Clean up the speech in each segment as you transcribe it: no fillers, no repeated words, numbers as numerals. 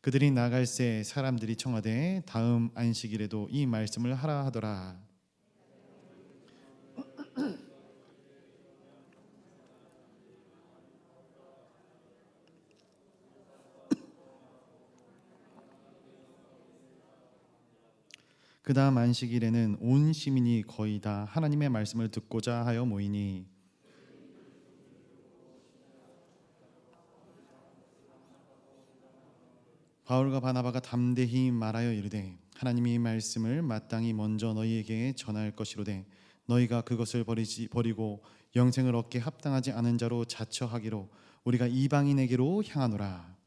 그들이 나갈새 사람들이 청하되 다음 안식일에도 이 말씀을 하라 하더라. 그 다음 안식일에는 온 시민이 거의 다 하나님의 말씀을 듣고자 하여 모이니 바울과 바나바가 담대히 말하여 이르되 하나님이 이 말씀을 마땅히 먼저 너희에게 전할 것이로되 너희가 그것을 버리고 영생을 얻게 합당하지 않은 자로 자처하기로 우리가 이방인에게로 향하노라.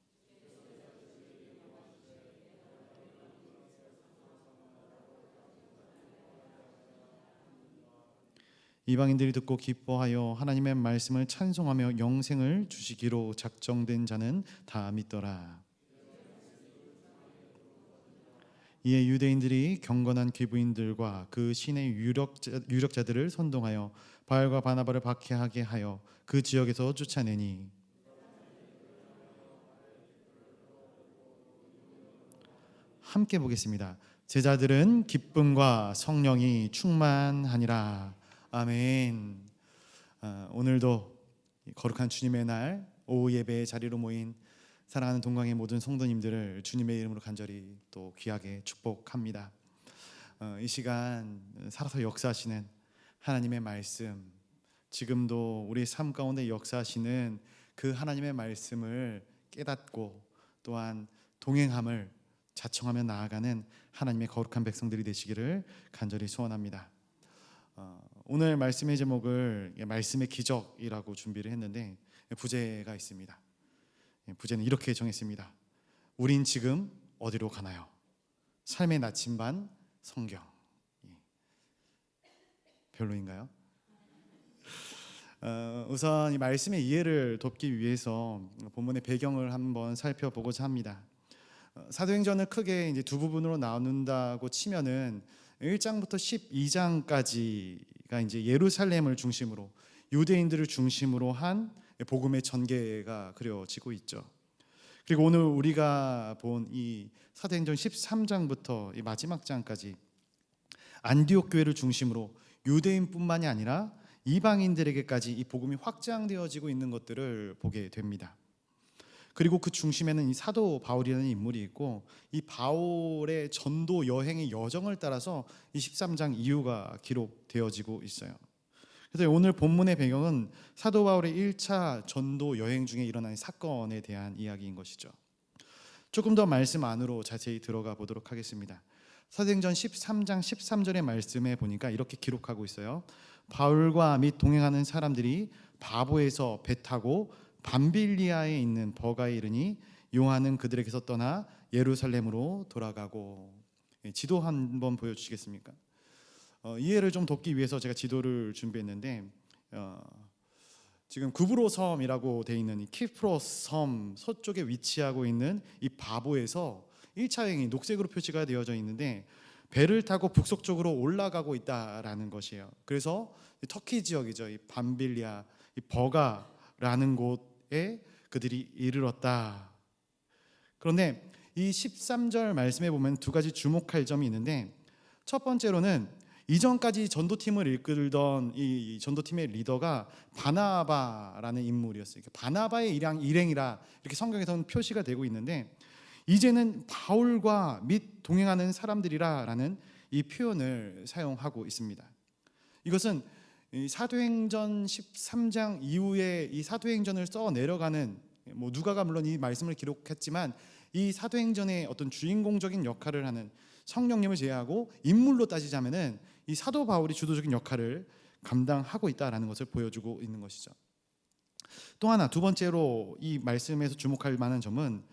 이방인들이 듣고 기뻐하여 하나님의 말씀을 찬송하며 영생을 주시기로 작정된 자는 다 믿더라. 이에 유대인들이 경건한 귀부인들과 그 신의 유력자들을 선동하여 바울과 바나바를 박해하게 하여 그 지역에서 쫓아내니 함께 보겠습니다. 제자들은 기쁨과 성령이 충만하니라. 아멘. 오늘도 거룩한 주님의 날 오후 예배의 자리로 모인 사랑하는 동강의 모든 성도님들을 주님의 이름으로 간절히 또 귀하게 축복합니다. 이 시간 살아서 역사하시는 하나님의 말씀, 지금도 우리 삶 가운데 역사하시는 그 하나님의 말씀을 깨닫고 또한 동행함을 자청하며 나아가는 하나님의 거룩한 백성들이 되시기를 간절히 소원합니다. 오늘 말씀의 제목을 말씀의 기적이라고 준비를 했는데 부제가 있습니다. 부제는 이렇게 정했습니다. 우린 지금 어디로 가나요? 삶의 나침반 성경. 별로인가요? 우선 이 말씀의 이해를 돕기 위해서 본문의 배경을 한번 살펴보고자 합니다. 사도행전을 크게 이제 두 부분으로 나눈다고 치면은 1장부터 12장까지가 이제 예루살렘을 중심으로 유대인들을 중심으로 한 복음의 전개가 그려지고 있죠. 그리고 오늘 우리가 본 이 사도행전 13장부터 이 마지막 장까지 안디옥 교회를 중심으로 유대인뿐만이 아니라 이방인들에게까지 이 복음이 확장되어지고 있는 것들을 보게 됩니다. 그리고 그 중심에는 이 사도 바울이라는 인물이 있고 이 바울의 전도 여행의 여정을 따라서 이 13장 이후가 기록되어지고 있어요. 그래서 오늘 본문의 배경은 사도 바울의 1차 전도 여행 중에 일어난 사건에 대한 이야기인 것이죠. 조금 더 말씀 안으로 자세히 들어가 보도록 하겠습니다. 사도행전 13장 13절의 말씀에 보니까 이렇게 기록하고 있어요. 바울과 및 동행하는 사람들이 바보에서 배 타고 밤빌리아에 있는 버가에 이르니 요한은 그들에게서 떠나 예루살렘으로 돌아가고. 지도 한번 보여주시겠습니까? 이해를 좀 돕기 위해서 제가 지도를 준비했는데 지금 구브로 섬이라고 되어 있는 이 키프로스 섬 서쪽에 위치하고 있는 이 바보에서 1차 여행이 녹색으로 표시가 되어져 있는데 배를 타고 북서쪽으로 올라가고 있다라는 것이에요. 그래서 터키 지역이죠. 이 밤빌리아, 이 버가라는 곳에 그들이 이르렀다. 그런데 이 13절 말씀에 보면 두 가지 주목할 점이 있는데 첫 번째로는 이전까지 전도팀을 이끌던 이 전도팀의 리더가 바나바라는 인물이었어요. 바나바의 일행이라 이렇게 성경에서는 표시가 되고 있는데 이제는 바울과 및 동행하는 사람들이라라는 이 표현을 사용하고 있습니다. 이것은 사도행전 13장 이후에 이 사도행전을 써 내려가는 누가가 물론 이 말씀을 기록했지만 이 사도행전의 어떤 주인공적인 역할을 하는 성령님을 제외하고 인물로 따지자면은 이 사도 바울이 주도적인 역할을 감당하고 있다라는 것을 보여주고 있는 것이죠. 또 하나 두 번째로 이 말씀에서 주목할 만한 점은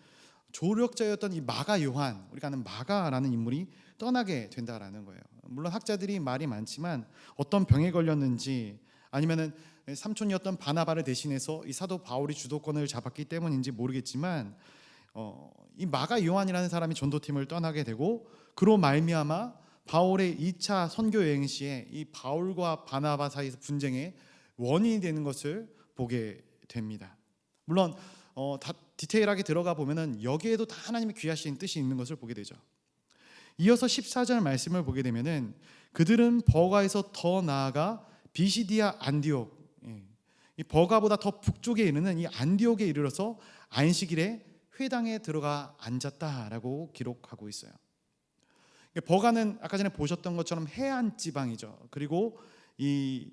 조력자였던 이 마가 요한, 우리가 아는 마가라는 인물이 떠나게 된다라는 거예요. 물론 학자들이 말이 많지만 어떤 병에 걸렸는지 아니면은 삼촌이었던 바나바를 대신해서 이 사도 바울이 주도권을 잡았기 때문인지 모르겠지만 이 마가 요한이라는 사람이 전도팀을 떠나게 되고 그로 말미암아 바울의 2차 선교 여행 시에 이 바울과 바나바 사이에서 분쟁의 원인이 되는 것을 보게 됩니다. 물론 다 디테일하게 들어가 보면은 여기에도 다 하나님의 귀하신 뜻이 있는 것을 보게 되죠. 이어서 14절 말씀을 보게 되면은 그들은 버가에서 더 나아가 비시디아 안디옥, 이 버가보다 더 북쪽에 이르는 이 안디옥에 이르러서 안식일에 회당에 들어가 앉았다라고 기록하고 있어요. 버가는 아까 전에 보셨던 것처럼 해안 지방이죠. 그리고 이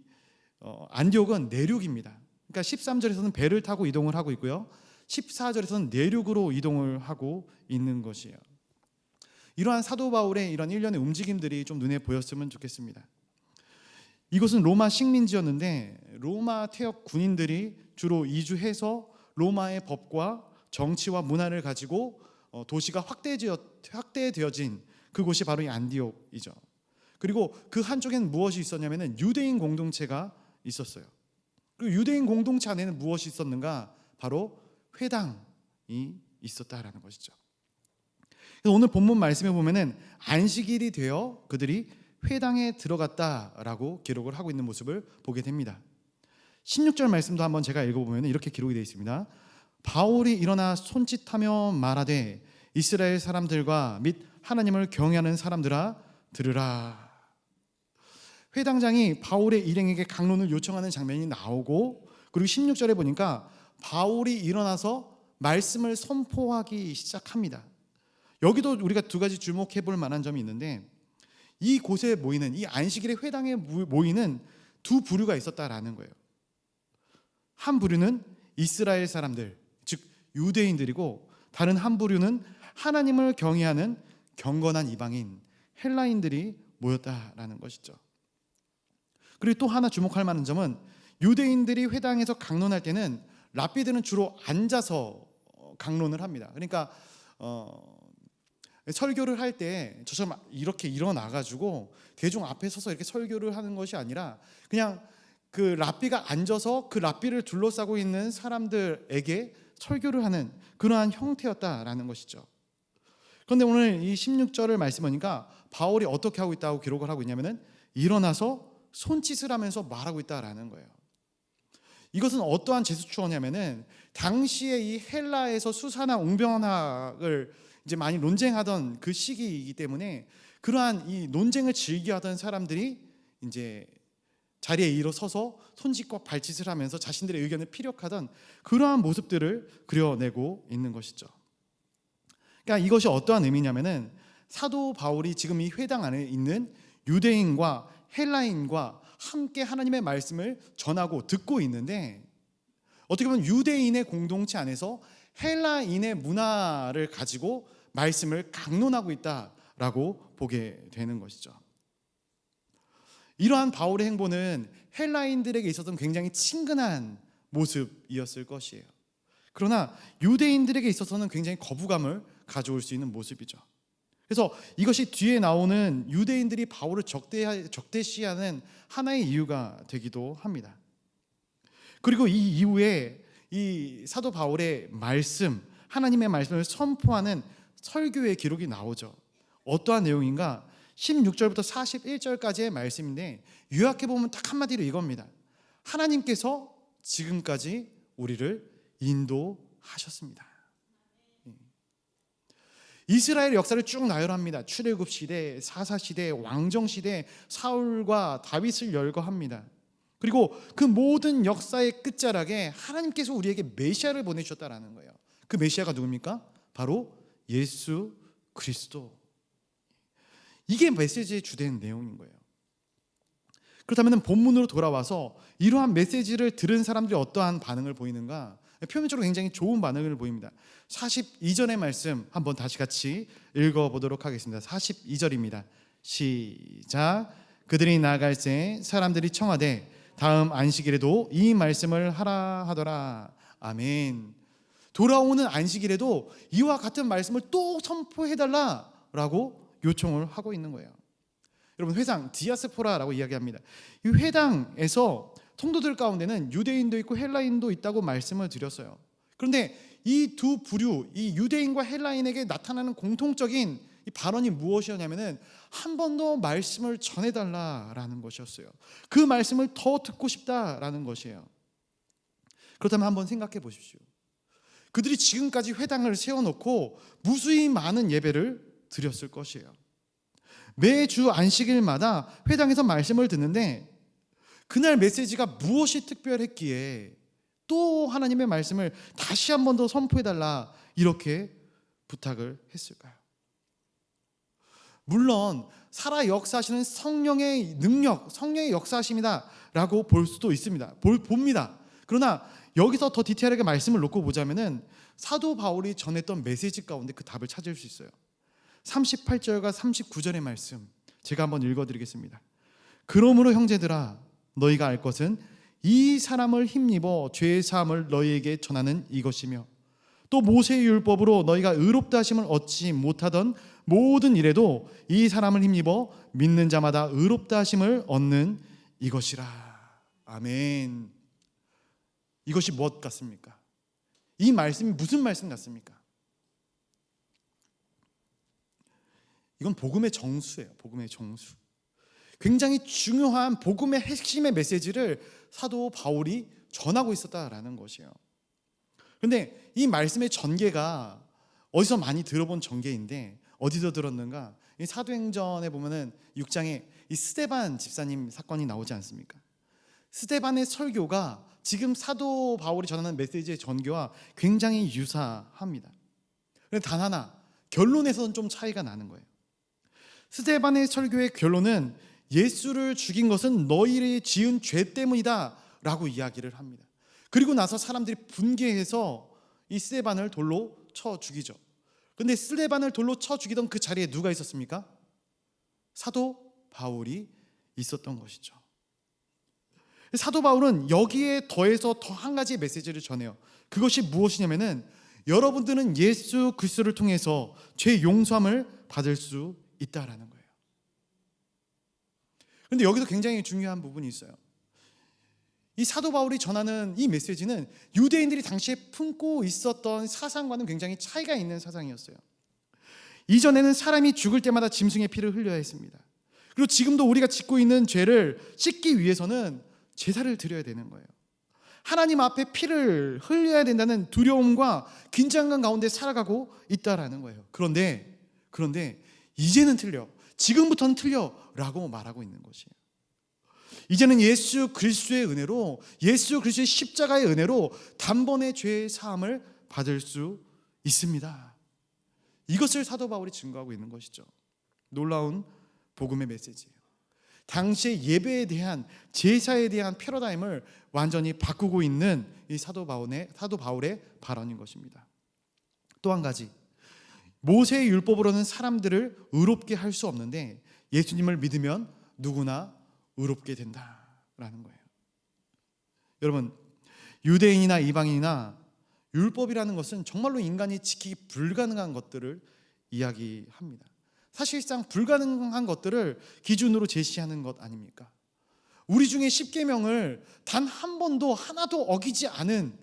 안디옥은 내륙입니다. 그러니까 13절에서는 배를 타고 이동을 하고 있고요, 14절에서는 내륙으로 이동을 하고 있는 것이에요. 이러한 사도 바울의 이런 일련의 움직임들이 좀 눈에 보였으면 좋겠습니다. 이곳은 로마 식민지였는데 로마 퇴역 군인들이 주로 이주해서 로마의 법과 정치와 문화를 가지고 도시가 확대되어진 그곳이 바로 이 안디옥이죠. 그리고 그 한쪽에는 무엇이 있었냐면은 유대인 공동체가 있었어요. 그 유대인 공동체 안에는 무엇이 있었는가? 바로 회당이 있었다라는 것이죠. 그래서 오늘 본문 말씀에 보면은 안식일이 되어 그들이 회당에 들어갔다라고 기록을 하고 있는 모습을 보게 됩니다. 16절 말씀도 한번 제가 읽어보면 이렇게 기록이 되어 있습니다. 바울이 일어나 손짓하며 말하되 이스라엘 사람들과 및 하나님을 경외하는 사람들아 들으라. 회당장이 바울의 일행에게 강론을 요청하는 장면이 나오고, 그리고 16절에 보니까 바울이 일어나서 말씀을 선포하기 시작합니다. 여기도 우리가 두 가지 주목해 볼 만한 점이 있는데, 이곳에 모이는, 이 안식일의 회당에 모이는 두 부류가 있었다라는 거예요. 한 부류는 이스라엘 사람들, 즉 유대인들이고, 다른 한 부류는 하나님을 경외하는 경건한 이방인 헬라인들이 모였다라는 것이죠. 그리고 또 하나 주목할 만한 점은 유대인들이 회당에서 강론할 때는 랍비들은 주로 앉아서 강론을 합니다. 그러니까 설교를 할 때 저처럼 이렇게 일어나가지고 대중 앞에 서서 이렇게 설교를 하는 것이 아니라 그냥 그 랍비가 앉아서 그 랍비를 둘러싸고 있는 사람들에게 설교를 하는 그러한 형태였다라는 것이죠. 그런데 오늘 이 16절을 말씀하니까 바울이 어떻게 하고 있다고 기록을 하고 있냐면은 일어나서 손짓을 하면서 말하고 있다라는 거예요. 이것은 어떠한 제스처냐면은 당시에 이 헬라에서 수사나 웅변학을 이제 많이 논쟁하던 그 시기이기 때문에 그러한 이 논쟁을 즐겨하던 사람들이 이제 자리에 일어서서 손짓과 발짓을 하면서 자신들의 의견을 피력하던 그러한 모습들을 그려내고 있는 것이죠. 그러니까 이것이 어떠한 의미냐면은 사도 바울이 지금 이 회당 안에 있는 유대인과 헬라인과 함께 하나님의 말씀을 전하고 듣고 있는데, 어떻게 보면 유대인의 공동체 안에서 헬라인의 문화를 가지고 말씀을 강론하고 있다라고 보게 되는 것이죠. 이러한 바울의 행보는 헬라인들에게 있어서는 굉장히 친근한 모습이었을 것이에요. 그러나 유대인들에게 있어서는 굉장히 거부감을 가져올 수 있는 모습이죠. 그래서 이것이 뒤에 나오는 유대인들이 바울을 적대시하는 하나의 이유가 되기도 합니다. 그리고 이 이후에 이 사도 바울의 말씀, 하나님의 말씀을 선포하는 설교의 기록이 나오죠. 어떠한 내용인가? 16절부터 41절까지의 말씀인데 요약해 보면 딱 한마디로 이겁니다. 하나님께서 지금까지 우리를 인도하셨습니다. 이스라엘 역사를 쭉 나열합니다. 출애굽 시대, 사사 시대, 왕정 시대, 사울과 다윗을 열거합니다. 그리고 그 모든 역사의 끝자락에 하나님께서 우리에게 메시아를 보내주셨다라는 거예요. 그 메시아가 누굽니까? 바로 예수 그리스도. 이게 메시지의 주된 내용인 거예요. 그렇다면 본문으로 돌아와서 이러한 메시지를 들은 사람들이 어떠한 반응을 보이는가? 표면적으로 굉장히 좋은 반응을 보입니다. 42절의 말씀 한번 다시 같이 읽어보도록 하겠습니다. 42절입니다. 시작. 그들이 나아갈새 사람들이 청하되 다음 안식일에도 이 말씀을 하라 하더라. 아멘. 돌아오는 안식일에도 이와 같은 말씀을 또 선포해달라라고 요청을 하고 있는 거예요. 여러분, 회당 디아스포라라고 이야기합니다. 이 회당에서 통도들 가운데는 유대인도 있고 헬라인도 있다고 말씀을 드렸어요. 그런데 이 두 부류, 이 유대인과 헬라인에게 나타나는 공통적인 이 발언이 무엇이었냐면은 한 번 더 말씀을 전해달라라는 것이었어요. 그 말씀을 더 듣고 싶다라는 것이에요. 그렇다면 한번 생각해 보십시오. 그들이 지금까지 회당을 세워놓고 무수히 많은 예배를 드렸을 것이에요. 매주 안식일마다 회당에서 말씀을 듣는데 그날 메시지가 무엇이 특별했기에 또 하나님의 말씀을 다시 한 번 더 선포해달라 이렇게 부탁을 했을까요? 물론 살아 역사하시는 성령의 능력, 성령의 역사하심이다 라고 볼 수도 있습니다. 봅니다. 그러나 여기서 더 디테일하게 말씀을 놓고 보자면은 사도 바울이 전했던 메시지 가운데 그 답을 찾을 수 있어요. 38절과 39절의 말씀 제가 한번 읽어드리겠습니다. 그러므로 형제들아 너희가 알 것은 이 사람을 힘입어 죄의 사함을 너희에게 전하는 이것이며 또 모세의 율법으로 너희가 의롭다 하심을 얻지 못하던 모든 일에도 이 사람을 힘입어 믿는 자마다 의롭다 하심을 얻는 이것이라. 아멘. 이것이 무엇 같습니까? 이 말씀이 무슨 말씀 같습니까? 이건 복음의 정수예요. 복음의 정수. 굉장히 중요한 복음의 핵심의 메시지를 사도 바울이 전하고 있었다라는 것이에요. 그런데 이 말씀의 전개가 어디서 많이 들어본 전개인데 어디서 들었는가? 이 사도행전에 보면은 6장에 이 스데반 집사님 사건이 나오지 않습니까? 스데반의 설교가 지금 사도 바울이 전하는 메시지의 전개와 굉장히 유사합니다. 그런데 단 하나 결론에서는 좀 차이가 나는 거예요. 스데반의 설교의 결론은 예수를 죽인 것은 너희를 지은 죄 때문이다 라고 이야기를 합니다. 그리고 나서 사람들이 분개해서 이 스데반을 돌로 쳐 죽이죠. 그런데 스데반을 돌로 쳐 죽이던 그 자리에 누가 있었습니까? 사도 바울이 있었던 것이죠. 사도 바울은 여기에 더해서 더 한 가지 메시지를 전해요. 그것이 무엇이냐면은 여러분들은 예수 그리스도를 통해서 죄 용서함을 받을 수 있다라는 거예요. 그런데 여기서 굉장히 중요한 부분이 있어요. 이 사도 바울이 전하는 이 메시지는 유대인들이 당시에 품고 있었던 사상과는 굉장히 차이가 있는 사상이었어요. 이전에는 사람이 죽을 때마다 짐승의 피를 흘려야 했습니다. 그리고 지금도 우리가 짓고 있는 죄를 씻기 위해서는 제사를 드려야 되는 거예요. 하나님 앞에 피를 흘려야 된다는 두려움과 긴장감 가운데 살아가고 있다라는 거예요. 그런데 이제는 틀려. 지금부터는 틀려라고 말하고 있는 것이에요. 이제는 예수 그리스도의 은혜로, 예수 그리스도의 십자가의 은혜로 단번에 죄의 사함을 받을 수 있습니다. 이것을 사도 바울이 증거하고 있는 것이죠. 놀라운 복음의 메시지예요. 당시의 예배에 대한, 제사에 대한 패러다임을 완전히 바꾸고 있는 이 사도 바울의 발언인 것입니다. 또 한 가지, 모세의 율법으로는 사람들을 의롭게 할 수 없는데 예수님을 믿으면 누구나 의롭게 된다라는 거예요. 여러분, 유대인이나 이방인이나 율법이라는 것은 정말로 인간이 지키기 불가능한 것들을 이야기합니다. 사실상 불가능한 것들을 기준으로 제시하는 것 아닙니까? 우리 중에 십계명을 단 한 번도 하나도 어기지 않은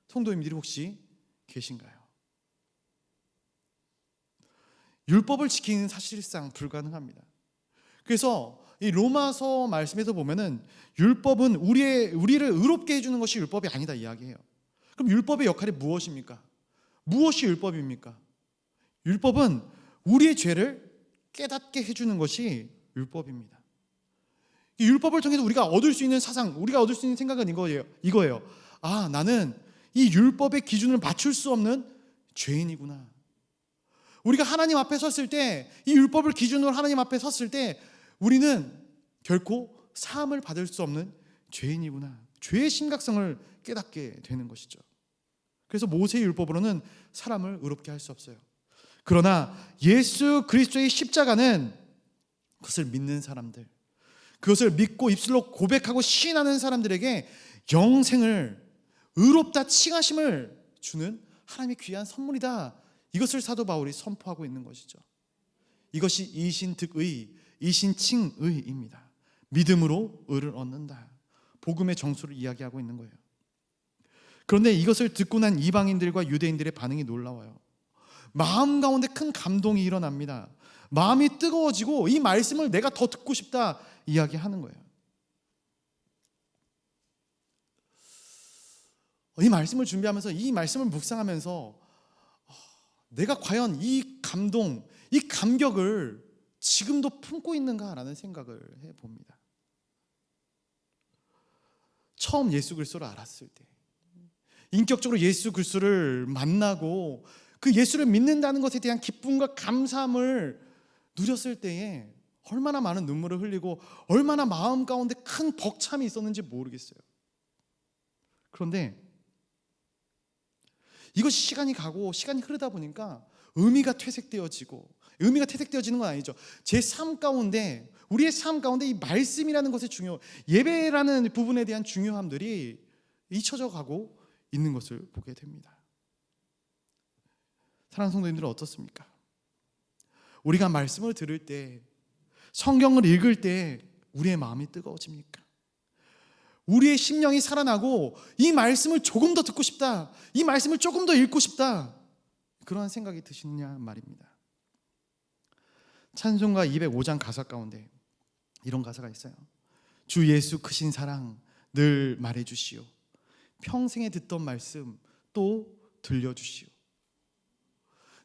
성도님들이 혹시 계신가요? 율법을 지키는 사실상 불가능합니다. 그래서 이 로마서 말씀에서 보면은 율법은 우리를 의롭게 해주는 것이 율법이 아니다 이야기해요. 그럼 율법의 역할이 무엇입니까? 무엇이 율법입니까? 율법은 우리의 죄를 깨닫게 해주는 것이 율법입니다. 이 율법을 통해서 우리가 얻을 수 있는 사상, 우리가 얻을 수 있는 생각은 이거예요. 아, 나는 이 율법의 기준을 맞출 수 없는 죄인이구나. 우리가 하나님 앞에 섰을 때, 이 율법을 기준으로 하나님 앞에 섰을 때 우리는 결코 사함을 받을 수 없는 죄인이구나. 죄의 심각성을 깨닫게 되는 것이죠. 그래서 모세의 율법으로는 사람을 의롭게 할 수 없어요. 그러나 예수 그리스도의 십자가는 그것을 믿는 사람들, 그것을 믿고 입술로 고백하고 시인하는 사람들에게 영생을, 의롭다 칭하심을 주는 하나님의 귀한 선물이다. 이것을 사도 바울이 선포하고 있는 것이죠. 이것이 이신득의, 이신칭의입니다. 믿음으로 의를 얻는다. 복음의 정수를 이야기하고 있는 거예요. 그런데 이것을 듣고 난 이방인들과 유대인들의 반응이 놀라워요. 마음 가운데 큰 감동이 일어납니다. 마음이 뜨거워지고 이 말씀을 내가 더 듣고 싶다 이야기하는 거예요. 이 말씀을 준비하면서 이 말씀을 묵상하면서 내가 과연 이 감동, 이 감격을 지금도 품고 있는가라는 생각을 해봅니다. 처음 예수 그리스도를 알았을 때, 인격적으로 예수 그리스도를 만나고 그 예수를 믿는다는 것에 대한 기쁨과 감사함을 누렸을 때에 얼마나 많은 눈물을 흘리고 얼마나 마음 가운데 큰 벅참이 있었는지 모르겠어요. 그런데 이것이 시간이 가고 시간이 흐르다 보니까 의미가 퇴색되어지고, 의미가 퇴색되어지는 건 아니죠. 제 삶 가운데, 우리의 삶 가운데 이 말씀이라는 것의 예배라는 부분에 대한 중요함들이 잊혀져 가고 있는 것을 보게 됩니다. 사랑하는 성도님들은 어떻습니까? 우리가 말씀을 들을 때, 성경을 읽을 때 우리의 마음이 뜨거워집니까? 우리의 심령이 살아나고 이 말씀을 조금 더 듣고 싶다, 이 말씀을 조금 더 읽고 싶다, 그러한 생각이 드시느냐 말입니다. 찬송가 205장 가사 가운데 이런 가사가 있어요. 주 예수 크신 사랑 늘 말해주시오. 평생에 듣던 말씀 또 들려주시오.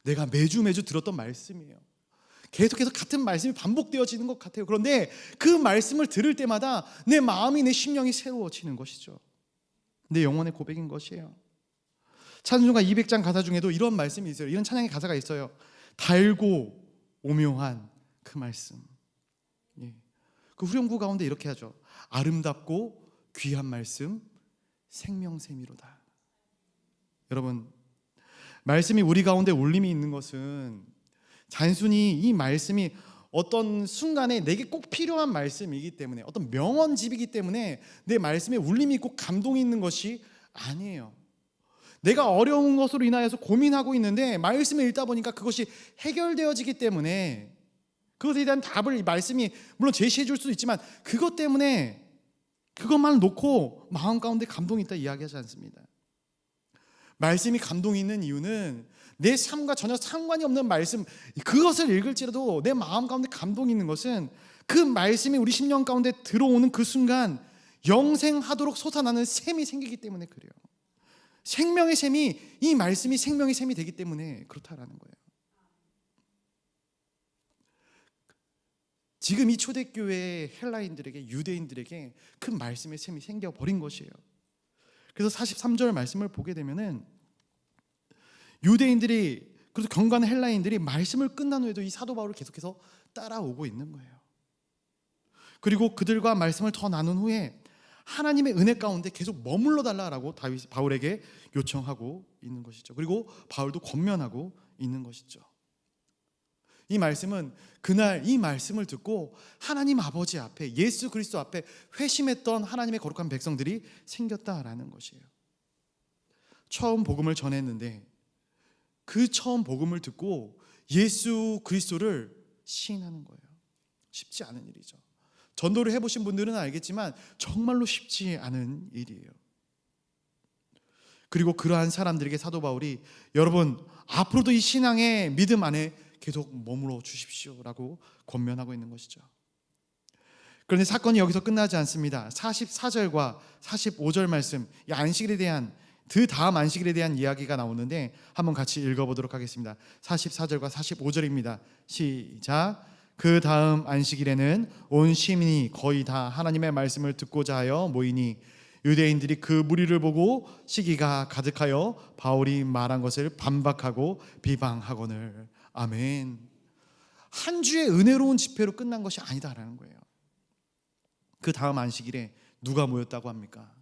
내가 매주 들었던 말씀이에요. 계속해서 같은 말씀이 반복되어지는 것 같아요. 그런데 그 말씀을 들을 때마다 내 마음이, 내 심령이 새로워지는 것이죠. 내 영혼의 고백인 것이에요. 찬송가 200장 가사 중에도 이런 말씀이 있어요. 이런 찬양의 가사가 있어요. 달고 오묘한 그 말씀. 그 후렴구 가운데 이렇게 하죠. 아름답고 귀한 말씀 생명샘이로다. 여러분, 말씀이 우리 가운데 울림이 있는 것은 단순히 이 말씀이 어떤 순간에 내게 꼭 필요한 말씀이기 때문에, 어떤 명언집이기 때문에 내 말씀에 울림이 있고 감동이 있는 것이 아니에요. 내가 어려운 것으로 인하여서 고민하고 있는데 말씀을 읽다 보니까 그것이 해결되어지기 때문에, 그것에 대한 답을 이 말씀이 물론 제시해 줄 수도 있지만 그것 때문에 그것만 놓고 마음 가운데 감동이 있다 이야기하지 않습니다. 말씀이 감동이 있는 이유는 내 삶과 전혀 상관이 없는 말씀, 그것을 읽을지라도 내 마음 가운데 감동이 있는 것은 그 말씀이 우리 심령 가운데 들어오는 그 순간 영생하도록 솟아나는 샘이 생기기 때문에 그래요. 생명의 샘이, 이 말씀이 생명의 샘이 되기 때문에 그렇다라는 거예요. 지금 이 초대교회의 헬라인들에게, 유대인들에게 그 말씀의 샘이 생겨버린 것이에요. 그래서 43절 말씀을 보게 되면은 유대인들이, 그래서 경건한 헬라인들이 말씀을 끝난 후에도 이 사도 바울을 계속해서 따라오고 있는 거예요. 그리고 그들과 말씀을 더 나눈 후에 하나님의 은혜 가운데 계속 머물러 달라고 바울에게 요청하고 있는 것이죠. 그리고 바울도 권면하고 있는 것이죠. 이 말씀은 그날 이 말씀을 듣고 하나님 아버지 앞에, 예수 그리스도 앞에 회심했던 하나님의 거룩한 백성들이 생겼다라는 것이에요. 처음 복음을 전했는데 그 처음 복음을 듣고 예수 그리스도를 시인하는 거예요. 쉽지 않은 일이죠. 전도를 해보신 분들은 알겠지만 정말로 쉽지 않은 일이에요. 그리고 그러한 사람들에게 사도 바울이 여러분 앞으로도 이 신앙의 믿음 안에 계속 머물러 주십시오라고 권면하고 있는 것이죠. 그런데 사건이 여기서 끝나지 않습니다. 44절과 45절 말씀, 이 안식일에 대한, 그 다음 안식일에 대한 이야기가 나오는데 한번 같이 읽어보도록 하겠습니다. 44절과 45절입니다. 시작. 그 다음 안식일에는 온 시민이 거의 다 하나님의 말씀을 듣고자 하여 모이니 유대인들이 그 무리를 보고 시기가 가득하여 바울이 말한 것을 반박하고 비방하거늘. 아멘. 한 주의 은혜로운 집회로 끝난 것이 아니다라는 거예요. 그 다음 안식일에 누가 모였다고 합니까?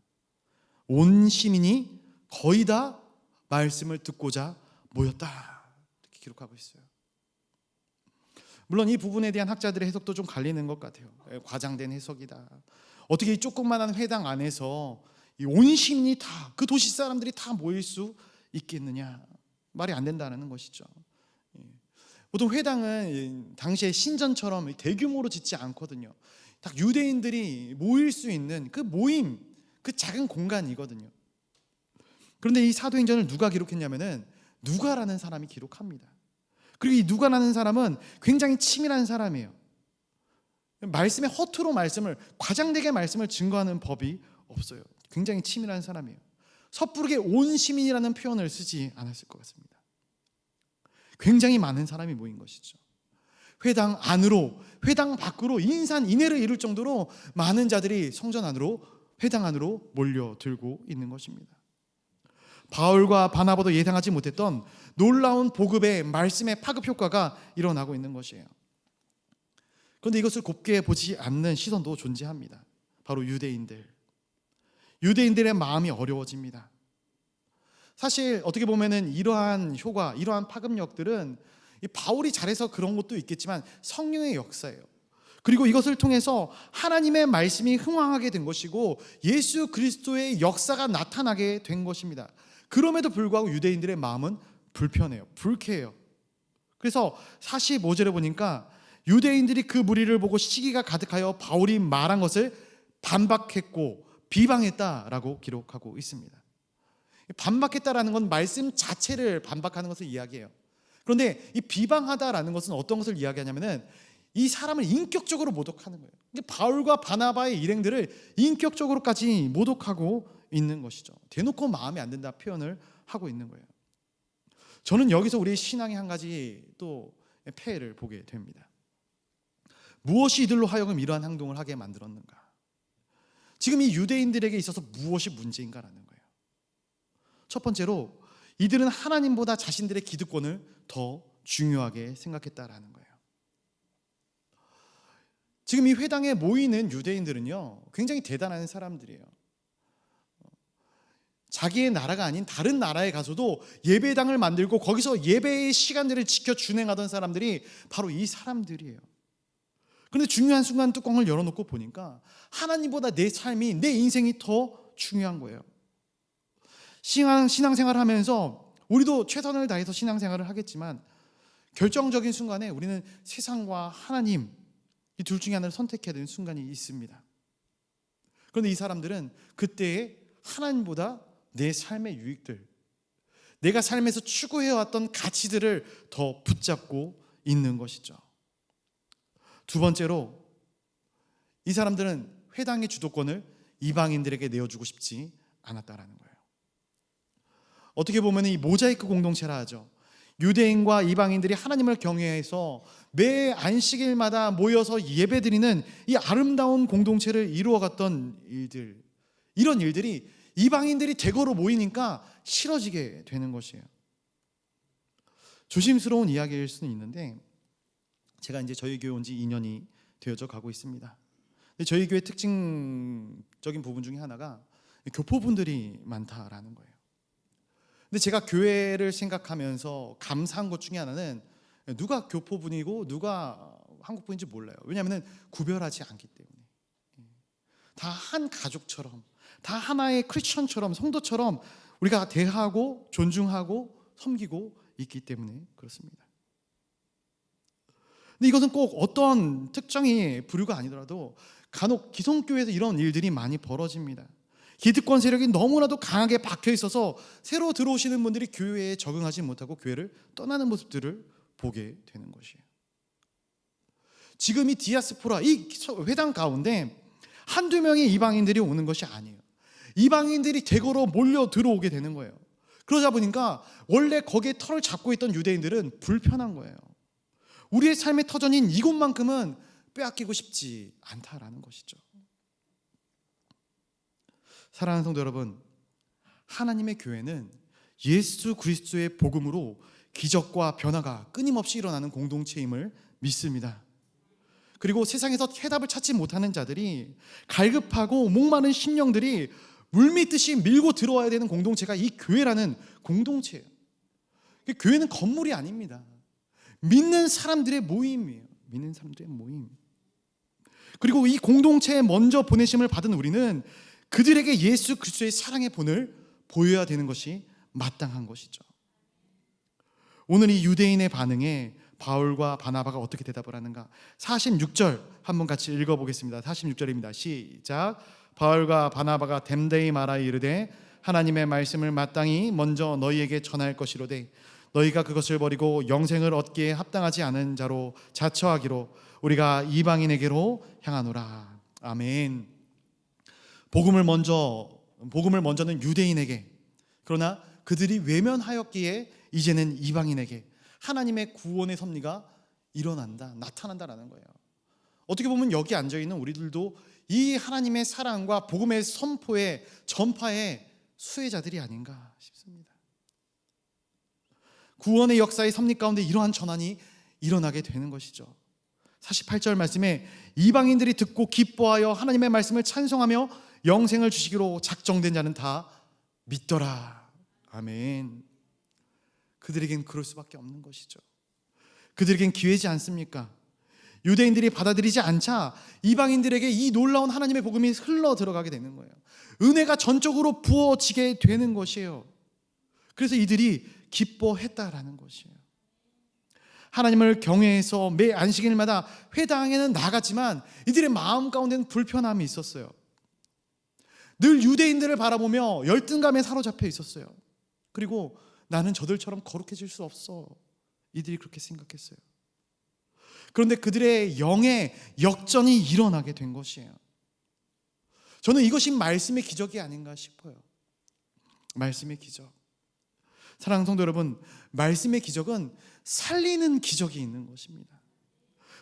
온 시민이 거의 다 말씀을 듣고자 모였다, 이렇게 기록하고 있어요. 물론 이 부분에 대한 학자들의 해석도 좀 갈리는 것 같아요. 과장된 해석이다. 어떻게 이 조그만한 회당 안에서 온 시민이 다, 그 도시 사람들이 다 모일 수 있겠느냐, 말이 안 된다는 것이죠. 보통 회당은 당시에 신전처럼 대규모로 짓지 않거든요. 딱 유대인들이 모일 수 있는 그 모임, 그 작은 공간이거든요. 그런데 이 사도행전을 누가 기록했냐면은 누가라는 사람이 기록합니다. 그리고 이 누가라는 사람은 굉장히 치밀한 사람이에요. 말씀에 허투루 말씀을, 과장되게 말씀을 증거하는 법이 없어요. 굉장히 치밀한 사람이에요. 섣부르게 온 시민이라는 표현을 쓰지 않았을 것 같습니다. 굉장히 많은 사람이 모인 것이죠. 회당 안으로, 회당 밖으로 인산인해를 이룰 정도로 많은 자들이 성전 안으로, 회당 안으로 몰려들고 있는 것입니다. 바울과 바나바도 예상하지 못했던 놀라운 복음의 말씀의 파급 효과가 일어나고 있는 것이에요. 그런데 이것을 곱게 보지 않는 시선도 존재합니다. 바로 유대인들의 마음이 어려워집니다. 사실 어떻게 보면은 이러한 효과, 이러한 파급력들은 바울이 잘해서 그런 것도 있겠지만 성령의 역사예요. 그리고 이것을 통해서 하나님의 말씀이 흥황하게 된 것이고 예수 그리스도의 역사가 나타나게 된 것입니다. 그럼에도 불구하고 유대인들의 마음은 불편해요. 불쾌해요. 그래서 45절에 보니까 유대인들이 그 무리를 보고 시기가 가득하여 바울이 말한 것을 반박했고 비방했다라고 기록하고 있습니다. 반박했다라는 건 말씀 자체를 반박하는 것을 이야기해요. 그런데 이 비방하다라는 것은 어떤 것을 이야기하냐면은 이 사람을 인격적으로 모독하는 거예요. 바울과 바나바의 일행들을 인격적으로까지 모독하고 있는 것이죠. 대놓고 마음에 안 든다 표현을 하고 있는 거예요. 저는 여기서 우리 신앙의 한 가지 또 폐해를 보게 됩니다. 무엇이 이들로 하여금 이러한 행동을 하게 만들었는가? 지금 이 유대인들에게 있어서 무엇이 문제인가라는 거예요. 첫 번째로 이들은 하나님보다 자신들의 기득권을 더 중요하게 생각했다라는 거예요. 지금 이 회당에 모이는 유대인들은요, 굉장히 대단한 사람들이에요. 자기의 나라가 아닌 다른 나라에 가서도 예배당을 만들고 거기서 예배의 시간들을 지켜 준행하던 사람들이 바로 이 사람들이에요. 그런데 중요한 순간 뚜껑을 열어놓고 보니까 하나님보다 내 삶이, 내 인생이 더 중요한 거예요. 신앙생활을 하면서 우리도 최선을 다해서 신앙생활을 하겠지만 결정적인 순간에 우리는 세상과 하나님, 이 둘 중에 하나를 선택해야 되는 순간이 있습니다. 그런데 이 사람들은 그때에 하나님보다 내 삶의 유익들, 내가 삶에서 추구해왔던 가치들을 더 붙잡고 있는 것이죠. 두 번째로 이 사람들은 회당의 주도권을 이방인들에게 내어주고 싶지 않았다라는 거예요. 어떻게 보면 이 모자이크 공동체라 하죠. 유대인과 이방인들이 하나님을 경외해서 매 안식일마다 모여서 예배드리는 이 아름다운 공동체를 이루어갔던 일들, 이런 일들이 이방인들이 대거로 모이니까 싫어지게 되는 것이에요. 조심스러운 이야기일 수는 있는데 제가 이제 저희 교회 온 지 2년이 되어져 가고 있습니다. 근데 저희 교회 특징적인 부분 중에 하나가 교포분들이 많다라는 거예요. 근데 제가 교회를 생각하면서 감사한 것 중에 하나는 누가 교포분이고 누가 한국분인지 몰라요. 왜냐하면 구별하지 않기 때문에 다 한 가족처럼, 다 하나의 크리스천처럼, 성도처럼 우리가 대하고 존중하고 섬기고 있기 때문에 그렇습니다. 근데 이것은 꼭 어떤 특정의 부류가 아니더라도 간혹 기성교회에서 이런 일들이 많이 벌어집니다. 기득권 세력이 너무나도 강하게 박혀 있어서 새로 들어오시는 분들이 교회에 적응하지 못하고 교회를 떠나는 모습들을 보게 되는 것이에요. 지금 이 디아스포라, 이 회당 가운데 한두 명의 이방인들이 오는 것이 아니에요. 이방인들이 대거로 몰려 들어오게 되는 거예요. 그러다 보니까 원래 거기에 털을 잡고 있던 유대인들은 불편한 거예요. 우리의 삶의 터전인 이곳만큼은 빼앗기고 싶지 않다라는 것이죠. 사랑하는 성도 여러분, 하나님의 교회는 예수 그리스도의 복음으로 기적과 변화가 끊임없이 일어나는 공동체임을 믿습니다. 그리고 세상에서 해답을 찾지 못하는 자들이, 갈급하고 목마른 심령들이 물밀듯이 밀고 들어와야 되는 공동체가 이 교회라는 공동체예요. 교회는 건물이 아닙니다. 믿는 사람들의 모임이에요. 믿는 사람들의 모임. 그리고 이 공동체에 먼저 보내심을 받은 우리는 그들에게 예수 그리스도의 사랑의 본을 보여야 되는 것이 마땅한 것이죠. 오늘 이 유대인의 반응에 바울과 바나바가 어떻게 대답을 하는가? 46절 한번 같이 읽어보겠습니다. 46절입니다. 시작. 바울과 바나바가 댐대히 말하여 이르되 하나님의 말씀을 마땅히 먼저 너희에게 전할 것이로되 너희가 그것을 버리고 영생을 얻기에 합당하지 않은 자로 자처하기로 우리가 이방인에게로 향하노라. 아멘. 복음을 먼저는 유대인에게, 그러나 그들이 외면하였기에 이제는 이방인에게 하나님의 구원의 섭리가 나타난다라는 거예요. 어떻게 보면 여기 앉아있는 우리들도 이 하나님의 사랑과 복음의 선포의 전파의 수혜자들이 아닌가 싶습니다. 구원의 역사의 섭리 가운데 이러한 전환이 일어나게 되는 것이죠. 48절 말씀에 이방인들이 듣고 기뻐하여 하나님의 말씀을 찬송하며 영생을 주시기로 작정된 자는 다 믿더라. 아멘. 그들에겐 그럴 수밖에 없는 것이죠. 그들에겐 기회지 않습니까? 유대인들이 받아들이지 않자 이방인들에게 이 놀라운 하나님의 복음이 흘러 들어가게 되는 거예요. 은혜가 전적으로 부어지게 되는 것이에요. 그래서 이들이 기뻐했다라는 것이에요. 하나님을 경외해서 매 안식일마다 회당에는 나갔지만 이들의 마음 가운데는 불편함이 있었어요. 늘 유대인들을 바라보며 열등감에 사로잡혀 있었어요. 그리고 나는 저들처럼 거룩해질 수 없어. 이들이 그렇게 생각했어요. 그런데 그들의 영의 역전이 일어나게 된 것이에요. 저는 이것이 말씀의 기적이 아닌가 싶어요. 말씀의 기적. 사랑하는 성도 여러분, 말씀의 기적은 살리는 기적이 있는 것입니다.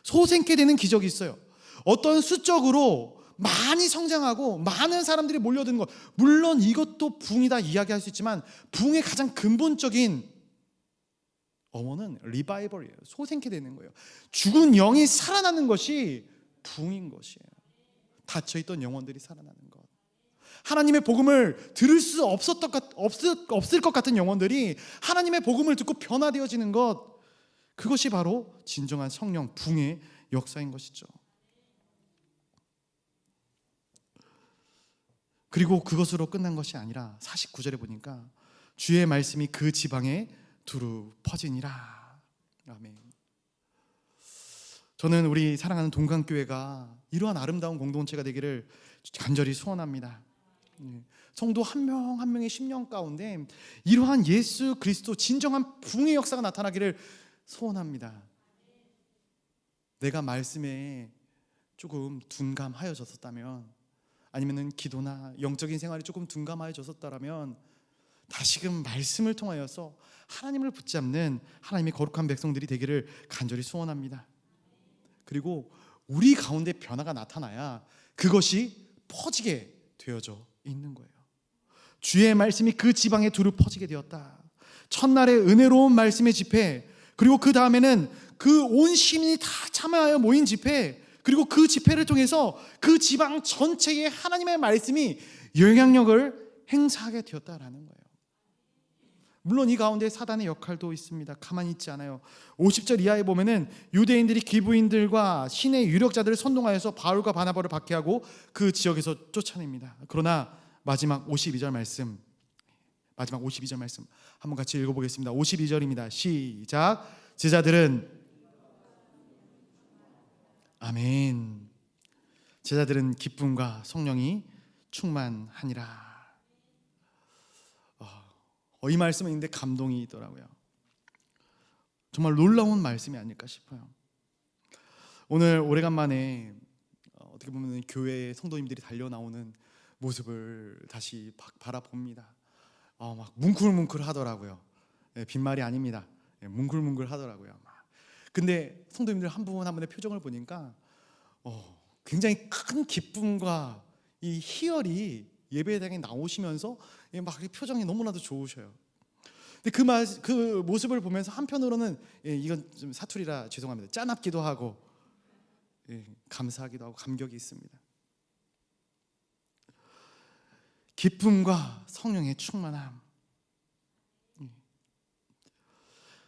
소생케 되는 기적이 있어요. 어떤 수적으로 많이 성장하고 많은 사람들이 몰려드는 것, 물론 이것도 붕이다 이야기할 수 있지만 붕의 가장 근본적인 어원은 리바이벌이에요. 소생케 되는 거예요. 죽은 영이 살아나는 것이 붕인 것이에요. 닫혀있던 영혼들이 살아나는 것. 하나님의 복음을 들을 수 없을 것 같은 영혼들이 하나님의 복음을 듣고 변화되어지는 것, 그것이 바로 진정한 성령 붕의 역사인 것이죠. 그리고 그것으로 끝난 것이 아니라 49절에 보니까 주의 말씀이 그 지방에 두루 퍼지니라. 아멘. 저는 우리 사랑하는 동강교회가 이러한 아름다운 공동체가 되기를 간절히 소원합니다. 성도 한 명 한 명의 심령 가운데 이러한 예수 그리스도 진정한 붕의 역사가 나타나기를 소원합니다. 내가 말씀에 조금 둔감하여졌었다면, 아니면은 기도나 영적인 생활이 조금 둔감하여졌었다면 다시금 말씀을 통하여서 하나님을 붙잡는 하나님의 거룩한 백성들이 되기를 간절히 소원합니다. 그리고 우리 가운데 변화가 나타나야 그것이 퍼지게 되어져 있는 거예요. 주의 말씀이 그 지방에 두루 퍼지게 되었다. 첫날의 은혜로운 말씀의 집회, 그리고 그 다음에는 그 온 시민이 다 참여하여 모인 집회, 그리고 그 집회를 통해서 그 지방 전체에 하나님의 말씀이 영향력을 행사하게 되었다라는 거예요. 물론 이 가운데 사단의 역할도 있습니다. 가만히 있지 않아요. 50절 이하에 보면은 유대인들이 기브인들과 신의 유력자들을 선동하여서 바울과 바나바를 박해하고 그 지역에서 쫓아냅니다. 그러나 마지막 52절 말씀 한번 같이 읽어보겠습니다. 52절입니다. 시작. 제자들은 아멘. 제자들은 기쁨과 성령이 충만하니라. 이 말씀은 있는데 감동이 있더라고요. 정말 놀라운 말씀이 아닐까 싶어요. 오늘 오래간만에 어떻게 보면 교회 성도님들이 달려 나오는 모습을 다시 바라봅니다. 막 뭉클뭉클 하더라고요. 빈말이 아닙니다. 뭉클뭉클 하더라고요. 근데 성도님들 한 분 한 분의 표정을 보니까 굉장히 큰 기쁨과 이 희열이 예배당에 나오시면서 막 표정이 너무나도 좋으셔요. 근데 그 모습을 보면서 한편으로는 이건 좀 사투리라 죄송합니다. 짠합기도 하고 감사하기도 하고 감격이 있습니다. 기쁨과 성령의 충만함.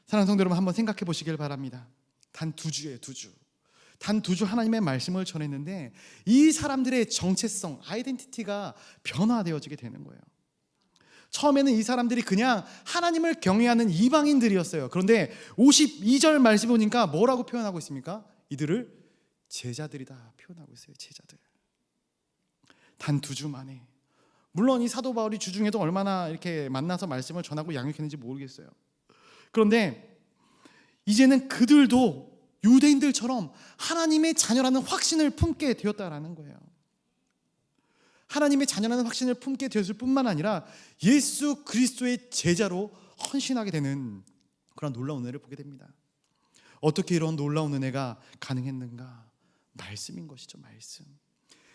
사랑하는 성도 여러분, 한번 생각해 보시길 바랍니다. 단 2주예요. 2주. 단 2주 하나님의 말씀을 전했는데 이 사람들의 정체성, 아이덴티티가 변화되어지게 되는 거예요. 처음에는 이 사람들이 그냥 하나님을 경외하는 이방인들이었어요. 그런데 52절 말씀 보니까 뭐라고 표현하고 있습니까? 이들을 제자들이다 표현하고 있어요. 제자들. 단 2주 만에. 물론 이 사도 바울이 주중에도 얼마나 이렇게 만나서 말씀을 전하고 양육했는지 모르겠어요. 그런데 이제는 그들도 유대인들처럼 하나님의 자녀라는 확신을 품게 되었다라는 거예요. 하나님의 자녀라는 확신을 품게 되었을 뿐만 아니라 예수 그리스도의 제자로 헌신하게 되는 그런 놀라운 은혜를 보게 됩니다. 어떻게 이런 놀라운 은혜가 가능했는가? 말씀인 것이죠. 말씀.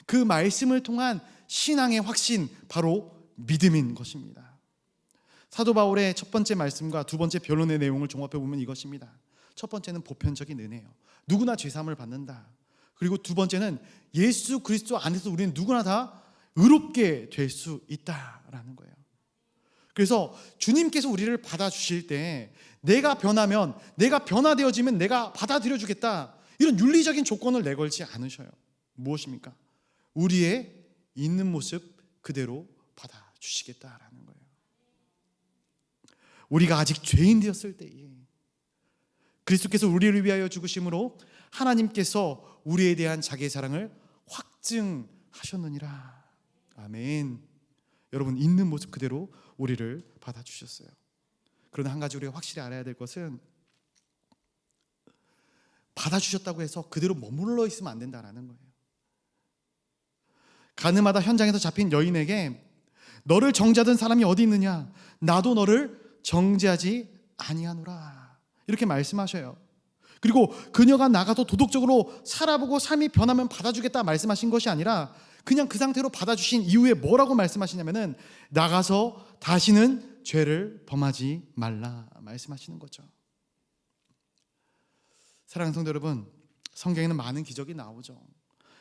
그 말씀을 통한 신앙의 확신, 바로 믿음인 것입니다. 사도 바울의 첫 번째 말씀과 두 번째 변론의 내용을 종합해 보면 이것입니다. 첫 번째는 보편적인 은혜예요. 누구나 죄사함을 받는다. 그리고 두 번째는 예수 그리스도 안에서 우리는 누구나 다 의롭게 될 수 있다라는 거예요. 그래서 주님께서 우리를 받아주실 때 내가 변하면, 내가 변화되어지면 내가 받아들여 주겠다, 이런 윤리적인 조건을 내걸지 않으셔요. 무엇입니까? 우리의 있는 모습 그대로 받아주시겠다라는 거예요. 우리가 아직 죄인 되었을 때에 그리스도께서 우리를 위하여 죽으심으로 하나님께서 우리에 대한 자기의 사랑을 확증하셨느니라. 아멘. 여러분, 있는 모습 그대로 우리를 받아주셨어요. 그러나 한 가지 우리가 확실히 알아야 될 것은, 받아주셨다고 해서 그대로 머물러 있으면 안 된다는 거예요. 가늠하다 현장에서 잡힌 여인에게 너를 정죄하던 사람이 어디 있느냐? 나도 너를 정죄하지 아니하노라, 이렇게 말씀하셔요. 그리고 그녀가 나가서 도덕적으로 살아보고 삶이 변하면 받아주겠다 말씀하신 것이 아니라 그냥 그 상태로 받아주신 이후에 뭐라고 말씀하시냐면은 나가서 다시는 죄를 범하지 말라 말씀하시는 거죠. 사랑하는 성도 여러분, 성경에는 많은 기적이 나오죠.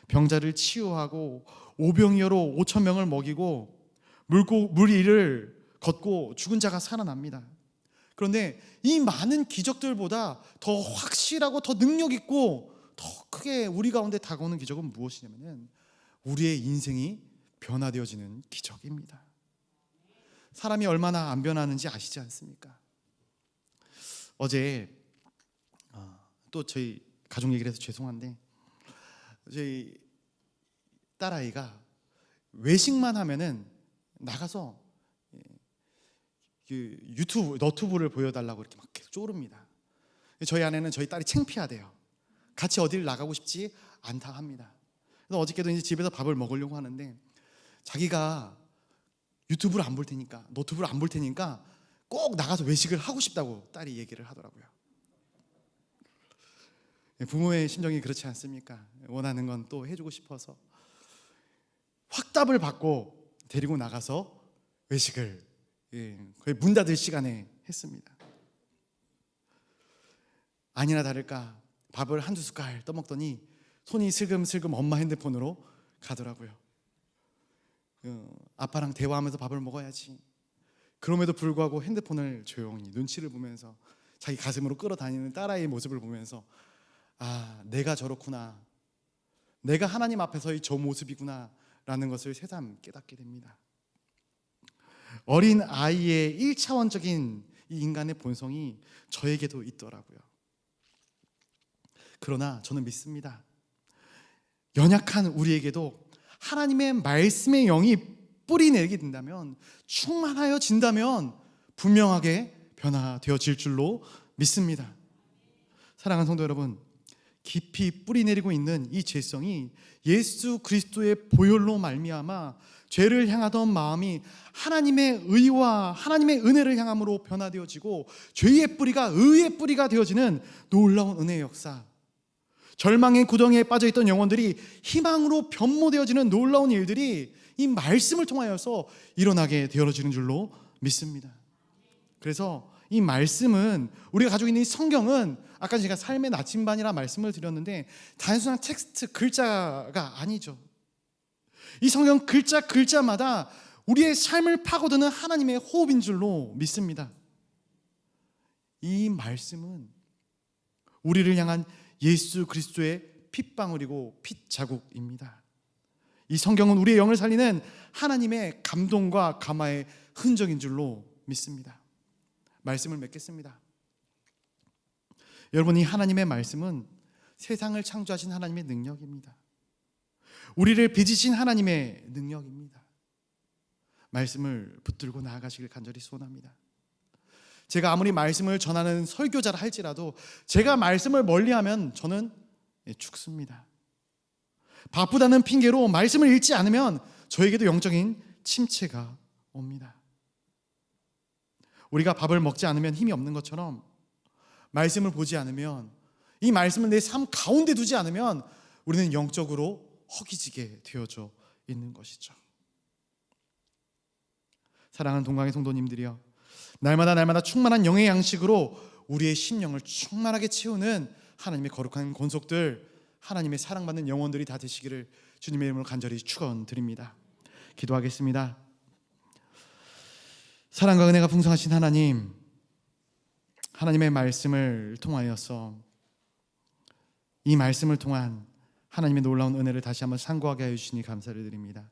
병자를 치유하고 오병이어로 5,000명을 먹이고 물 위를 걷고 죽은 자가 살아납니다. 그런데 이 많은 기적들보다 더 확실하고 더 능력 있고 더 크게 우리 가운데 다가오는 기적은 무엇이냐면 우리의 인생이 변화되어지는 기적입니다. 사람이 얼마나 안 변하는지 아시지 않습니까? 어제 또 저희 가족 얘기를 해서 죄송한데, 저희 딸아이가 외식만 하면은 나가서 그 너튜브를 보여달라고 이렇게 막 계속 쪼릅니다. 저희 아내는 저희 딸이 창피하대요. 같이 어디를 나가고 싶지 않다 합니다. 그래서 어저께도 이제 집에서 밥을 먹으려고 하는데 자기가 유튜브를 안 볼 테니까, 너튜브를 안 볼 테니까 꼭 나가서 외식을 하고 싶다고 딸이 얘기를 하더라고요. 부모의 심정이 그렇지 않습니까? 원하는 건 또 해주고 싶어서 확답을 받고 데리고 나가서 외식을 거의 문 닫을 시간에 했습니다. 아니나 다를까 밥을 한두 숟갈 떠먹더니 손이 슬금슬금 엄마 핸드폰으로 가더라고요. 아빠랑 대화하면서 밥을 먹어야지. 그럼에도 불구하고 핸드폰을 조용히 눈치를 보면서 자기 가슴으로 끌어다니는 딸아이의 모습을 보면서, 아, 내가 저렇구나, 내가 하나님 앞에서의 저 모습이구나 라는 것을 새삼 깨닫게 됩니다. 어린 아이의 1차원적인 이 인간의 본성이 저에게도 있더라고요. 그러나 저는 믿습니다. 연약한 우리에게도 하나님의 말씀의 영이 뿌리내게 된다면, 충만하여진다면 분명하게 변화되어질 줄로 믿습니다. 사랑하는 성도 여러분, 깊이 뿌리내리고 있는 이 죄성이 예수 그리스도의 보혈로 말미암아 죄를 향하던 마음이 하나님의 의와 하나님의 은혜를 향함으로 변화되어지고 죄의 뿌리가 의의 뿌리가 되어지는 놀라운 은혜의 역사, 절망의 구덩이에 빠져있던 영혼들이 희망으로 변모되어지는 놀라운 일들이 이 말씀을 통하여서 일어나게 되어지는 줄로 믿습니다. 그래서 이 말씀은, 우리가 가지고 있는 이 성경은 아까 제가 삶의 나침반이라 말씀을 드렸는데 단순한 텍스트, 글자가 아니죠. 이 성경 글자마다 우리의 삶을 파고드는 하나님의 호흡인 줄로 믿습니다. 이 말씀은 우리를 향한 예수 그리스도의 핏방울이고 핏자국입니다. 이 성경은 우리의 영을 살리는 하나님의 감동과 감화의 흔적인 줄로 믿습니다. 말씀을 맺겠습니다. 여러분, 이 하나님의 말씀은 세상을 창조하신 하나님의 능력입니다. 우리를 빚으신 하나님의 능력입니다. 말씀을 붙들고 나아가시길 간절히 소원합니다. 제가 아무리 말씀을 전하는 설교자라 할지라도 제가 말씀을 멀리하면 저는 죽습니다. 바쁘다는 핑계로 말씀을 읽지 않으면 저에게도 영적인 침체가 옵니다. 우리가 밥을 먹지 않으면 힘이 없는 것처럼 말씀을 보지 않으면, 이 말씀을 내 삶 가운데 두지 않으면 우리는 영적으로 허기지게 되어져 있는 것이죠. 사랑하는 동강의 성도님들이여, 날마다 충만한 영의 양식으로 우리의 심령을 충만하게 채우는 하나님의 거룩한 권속들, 하나님의 사랑받는 영혼들이 다 되시기를 주님의 이름으로 간절히 축원드립니다. 기도하겠습니다. 사랑과 은혜가 풍성하신 하나님, 하나님의 말씀을 통하여서, 이 말씀을 통한 하나님의 놀라운 은혜를 다시 한번 상고하게 하여 주시니 감사를 드립니다.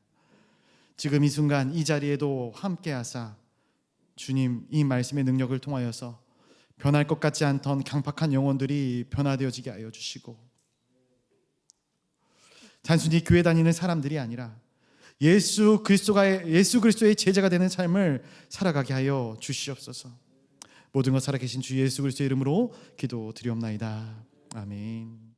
지금 이 순간 이 자리에도 함께 하사 주님, 이 말씀의 능력을 통하여서 변할 것 같지 않던 강팍한 영혼들이 변화되어지게 하여 주시고, 단순히 교회 다니는 사람들이 아니라 예수 그리스도의 제자가 되는 삶을 살아가게 하여 주시옵소서. 모든 것 살아계신 주 예수 그리스도의 이름으로 기도드리옵나이다. 아멘.